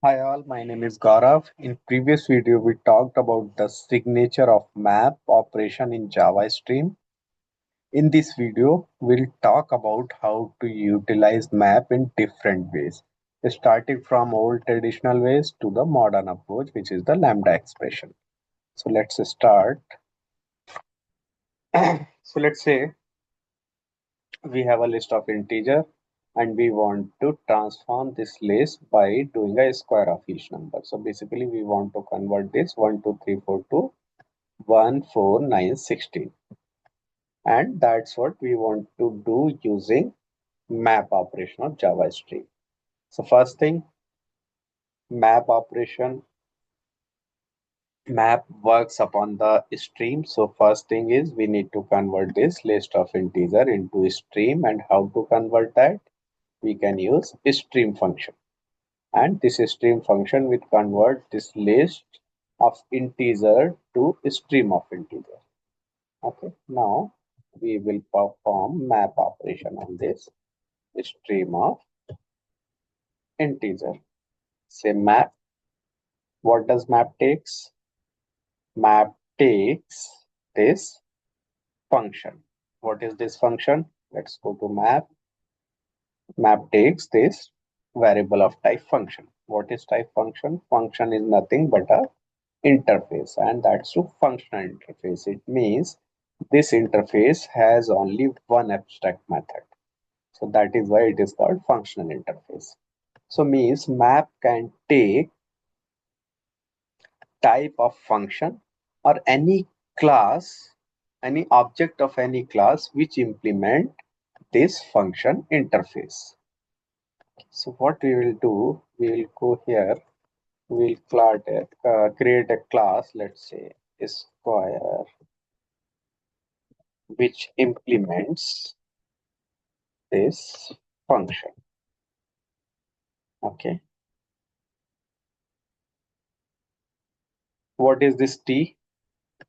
Hi all, my name is Gaurav. In previous video, we talked about the signature of map operation in Java Stream. In this video, we'll talk about how to utilize map in different ways, starting from old traditional ways to the modern approach, which is the Lambda expression. So let's start. So let's say we have a list of integer and we want to transform this list by doing a square of each number. So basically we want to convert this 1 2 3 4 to 1 4 9 16, and that's what we want to do using map operation of Java Stream. So first thing, map operation, map works upon the stream. So first thing is we need to convert this list of integer into stream. And how to convert that? We can use stream function, and this stream function will convert this list of integer to stream of integer. Okay, now we will perform map operation on this stream of integer. Say map. What does map takes? Map takes this function. What is this function? Let's go to map. Map takes this variable of type function. What is type function? Function is nothing but a interface, and that's to functional interface. It means this interface has only one abstract method. So that is why it is called functional interface. So means map can take type of function or any class, any object of any class which implement this function interface. So what we will do, we will go here, we will create a class, let's say square, which implements this function. Okay. What is this T?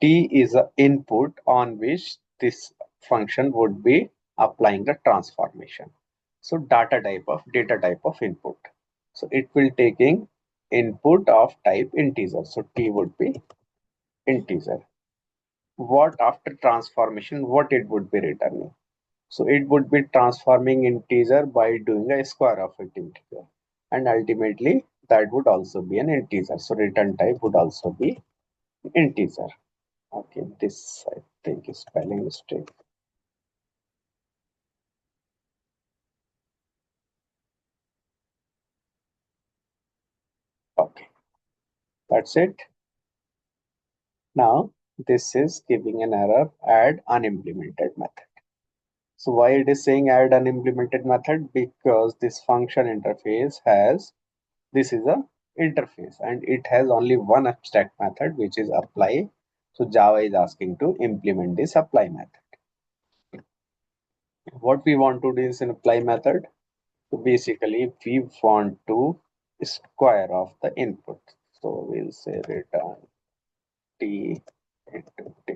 T is an input on which this function would be applying the transformation. So data type of input. So it will taking input of type integer. So T would be integer. What after transformation, what it would be returning? So it would be transforming integer by doing a square of it integer. And ultimately that would also be an integer. So return type would also be integer. Okay, this I think is spelling mistake. Okay, that's it. Now this is giving an error, add unimplemented method. So why it is saying add unimplemented method? Because this function interface has, this is a interface and it has only one abstract method, which is apply. So Java is asking to implement this apply method. What we want to do is an apply method. So basically we want to square off the input. So we'll say return t into t.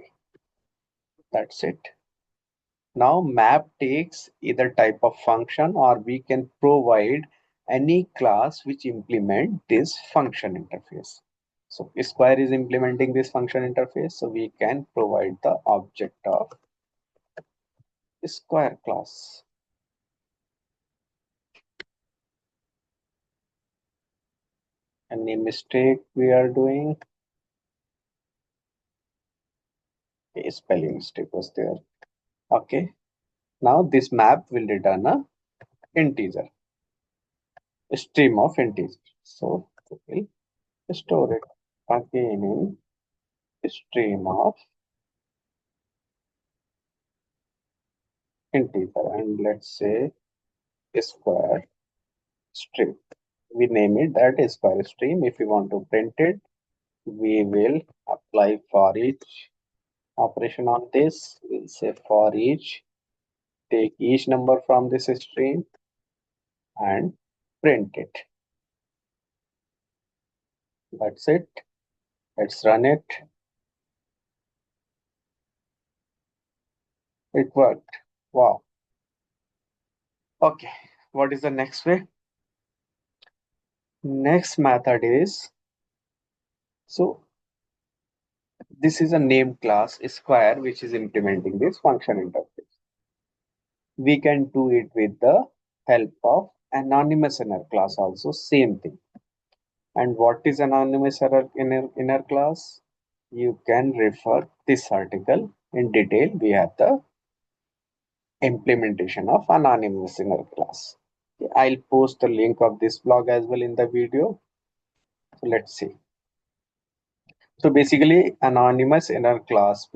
That's it. Now map takes either type of function, or we can provide any class which implement this function interface. So square is implementing this function interface, so we can provide the object of square class. Any mistake we are doing? A spelling mistake was there. Okay. Now this map will return a integer, a stream of integer. So we will store it again in stream of integer, and let's say square stream. We name it that square stream. If we want to print it, we will apply for each operation on this. We'll say for each, take each number from this stream and print it. That's it. Let's run it. It worked. Wow. Okay. What is the next way? Next method is, so this is a named class square which is implementing this function interface. We can do it with the help of anonymous inner class also, same thing. And what is anonymous inner class? You can refer this article in detail. We have the implementation of anonymous inner class. I'll post the link of this blog as well in the video. So let's see. So basically, inner class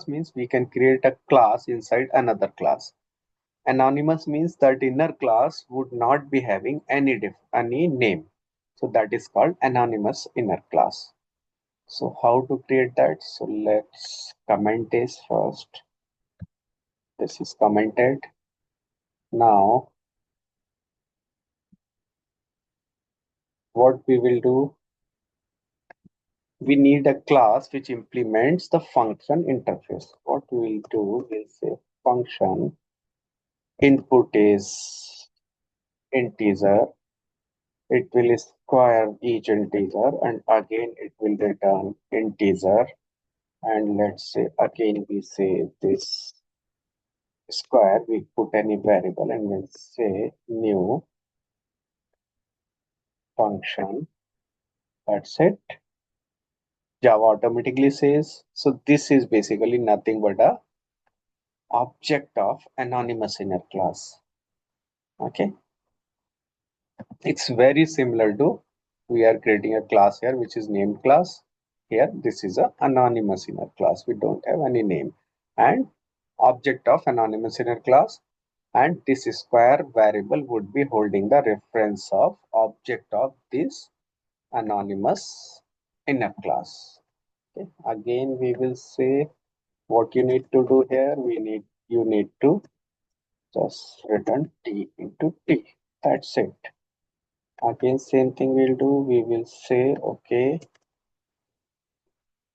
means we can create a class inside another class. Anonymous means that inner class would not be having any name. So that is called anonymous inner class. So how to create that? So let's comment this first. This is commented. Now what we will do, we need a class which implements the function interface. What we will do is say function input is integer. It will square each integer and again it will return integer. And let's say again we say this square, we put any variable and we'll say new function. That's it. Java automatically says. So this is basically nothing but a object of anonymous inner class. Okay. It's very similar to, we are creating a class here which is named class. Here this is a anonymous inner class. We don't have any name. And object of anonymous inner class, and this square variable would be holding the reference of object of this anonymous inner class. Okay. Again we will say what you need to do here. You need to just return t into t. That's it. Again same thing we'll do. We will say okay,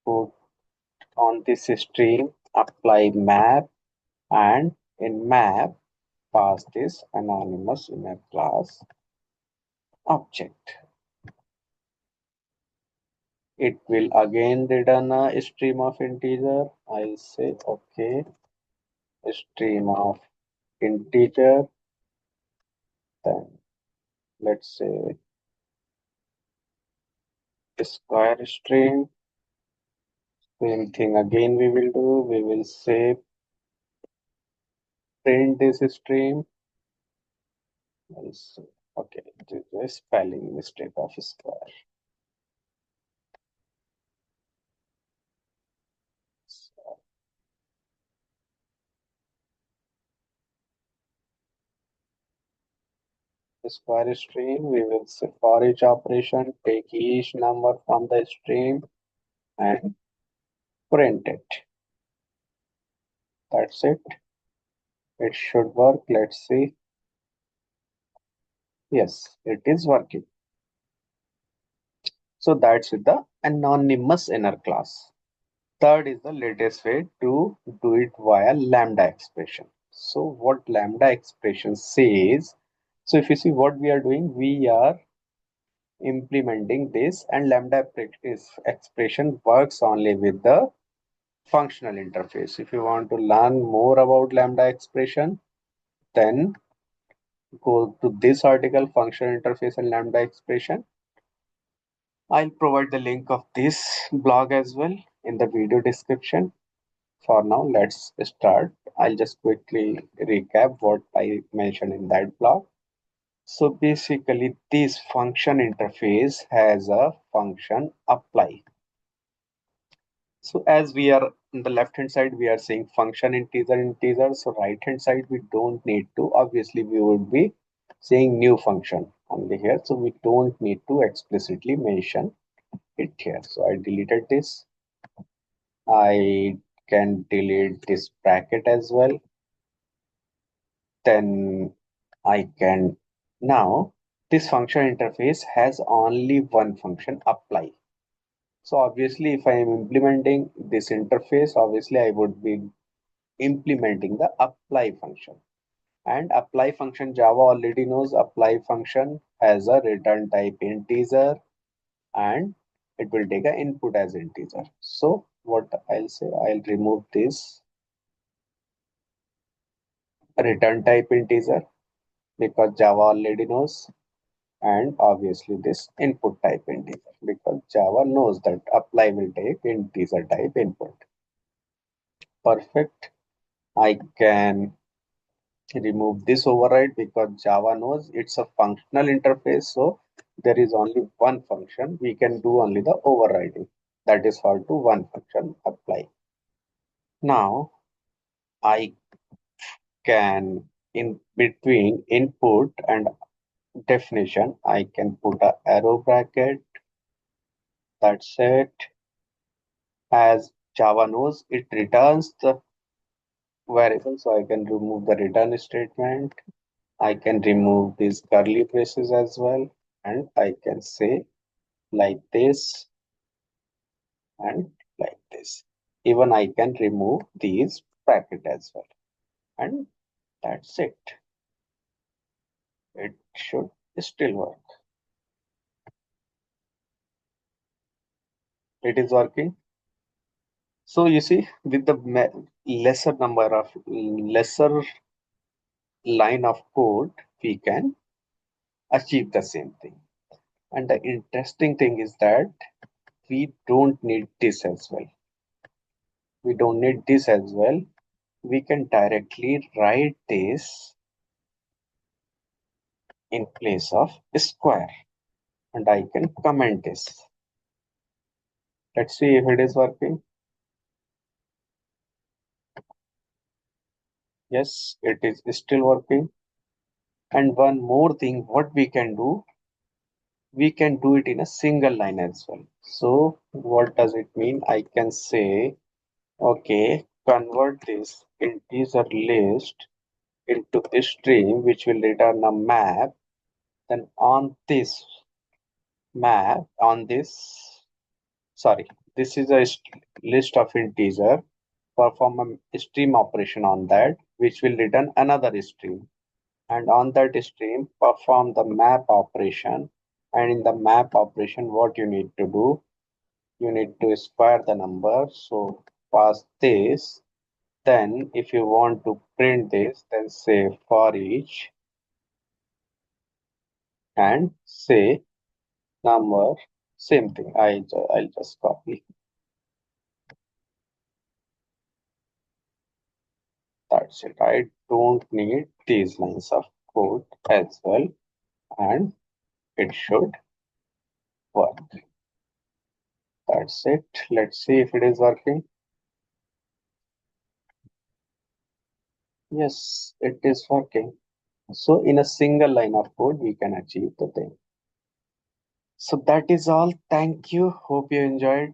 put on this string apply map, and in map pass this anonymous inner class object. It will again return a stream of integer. I'll say okay, stream of integer. Then let's say square string. Same thing again we will do. We will say print this string. Okay, this is a spelling mistake of square. Square string, we will say for each operation, take each number from the string and print it. That's it. It should work. Let's see. Yes, it is working. So that's with the anonymous inner class. Third is the latest way to do it via Lambda expression. So what Lambda expression says, so if you see what we are doing, we are implementing this, and Lambda expression works only with the functional interface. If you want to learn more about Lambda expression, then go to this article, functional interface and Lambda expression. I'll provide the link of this blog as well in the video description. For now, let's start. I'll just quickly recap what I mentioned in that blog. So basically, this function interface has a function apply. So as we are on the left hand side, we are saying function integer. So right hand side, we don't need to. Obviously, we would be saying new function only here. So we don't need to explicitly mention it here. So I deleted this. I can delete this bracket as well. Then I can, now this function interface has only one function apply. So obviously if I am implementing this interface, obviously I would be implementing the apply function. And apply function, Java already knows apply function has a return type integer, and it will take an input as integer. So what I'll say, I'll remove this return type integer because Java already knows, and obviously this input type integer because Java knows that apply will take integer type input. Perfect. I can remove this override because Java knows it's a functional interface, so there is only one function. We can do only the overriding. That is for to one function apply. Now I can, in between input and definition, I can put a arrow bracket. That's it. As Java knows, it returns the variable, so I can remove the return statement. I can remove these curly braces as well, and I can say like this and like this. Even I can remove these bracket as well, and that's it. It should still work. It is working. So you see, with the lesser line of code, we can achieve the same thing. And the interesting thing is that we don't need this as well. We don't need this as well. We can directly write this in place of square, and I can comment this. Let's see if it is working. Yes, it is still working. And one more thing, what we can do it in a single line as well. So what does it mean? I can say, okay, convert this integer list into a string which will return a map. Then on this map, on this, sorry, this is a list of integer. Perform a stream operation on that, which will return another stream. And on that stream, perform the map operation. And in the map operation, what you need to do, you need to square the number. So pass this. Then if you want to print this, then say for each and say number, same thing. I'll just copy. That's it. I don't need these lines of code as well, and it should work. That's it. Let's see if it is working. Yes, it is working. So in a single line of code, we can achieve the thing. So that is all. Thank you. Hope you enjoyed.